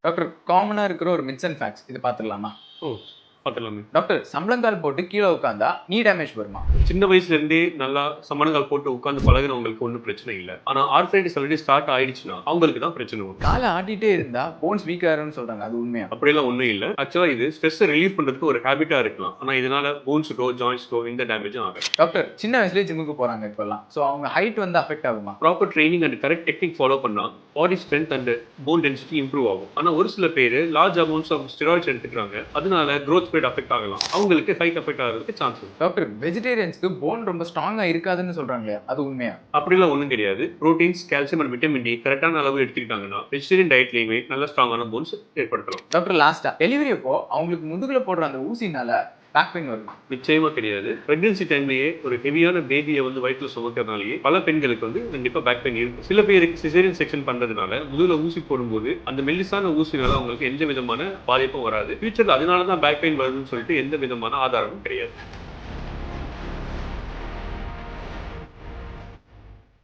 Doctor காமனா இருக்கிற ஒரு மித்ஸ் அண்ட் ஃபேக்ட்ஸ் இது பார்த்துடலாமா? ஓ! பார்த்துடலாமே. டாக்டர் சம்பளங்கால் போட்டு கீழ உட்கார்ந்தா நீ டேமேஜ் வருமா? சின்ன வயசுல இருந்தே நல்லா சமணங்கால் போட்டு உட்கார்ந்து பழகுனவங்களுக்கு ஒண்ணும் பிரச்சனை இல்ல. ஆனா ஆர்த்ரைட்டிஸ் ஆல்ரெடி ஸ்டார்ட் ஆயிடுச்சுன்னா, அவங்களுக்கு தான் பிரச்சனை வரும். கால ஆட்டிட்டே இருந்தா போன்ஸ் வீக் ஆயிரும்னு சொல்றாங்க. அது உண்மையா? அப்படியெல்லாம் ஒண்ணும் இல்ல. ஆக்சுவலா இது ஸ்ட்ரெஸ்ஸ ரிலீவ் பண்றதுக்கு ஒரு ஹேபிட்டா இருக்கலாம். ஆனா இதனால போன்ஸ்க்கோ, ஜாயிண்ட்ஸ்க்கோ எந்த டேமேஜும் ஆகாது. டாக்டர் சின்ன வயசுலயே ஜிம்முக்கு போறாங்க இப்பல்லாம். சோ அவங்க ஹைட் வந்து அஃபெக்ட் ஆகுமா? Proper training and correct technique follow பண்ணா body strength and bone density improve ஆகும். ஆனா ஒரு சில பேரு லார்ஜ் அமௌண்ட்ஸ் ஆஃப் ஸ்டெராய்ட்ஸ் எடுத்துக்கிறாங்க. அதனால குரோத் ஸ்பீட் அஃபெக்ட் ஆகலாம். அவங்களுக்கு ஹைட் அஃபெக்ட் ஆகிறதுக்கு சான்ஸ் இருக்கு. டாக்டர் வெஜிடேரியன்ஸ்க்கு போன் ரொம்ப ஸ்ட்ராங்கா இருக்காதுன்னு சொல்றாங்களே, அது உண்மையா? அப்படிலாம் ஒண்ணும் கிடையாது. Proteins, calcium and vitamin D கரெக்டான அளவு எடுத்துக்கிட்டாங்கன்னா வெஜிடேரியன் டயட்லயுமே நல்ல ஸ்ட்ராங்கான போன்ஸ் ஏற்படுத்தலாம். டாக்டர் லாஸ்ட்டா டெலிவரி அப்போ அவங்களுக்கு முதுகுல போடுற அந்த ஊசினால பேக் பெயின் வருமா? நிச்சயமா கிடையாது. பிரெக்னன்சி டைம்லயே ஒரு ஹெவியான பேபியை வந்து வயிற்றுல சுமக்கிறதுனாலயே பல பெண்களுக்கு வந்து கண்டிப்பா பேக் பெயின் இருக்கும். சில பேருக்கு சிசேரியன் செக்ஷன் பண்றதுனால முதுகுல ஊசி போடும்போது அந்த மெல்லிசான ஊசினால அவங்களுக்கு எந்த விதமான பாதிப்பும் வராது. ஃபியூச்சர்ல அதனால தான் பேக் பெயின் வருதுன்னு சொல்லிட்டு எந்த விதமான ஆதாரமும் கிடையாது.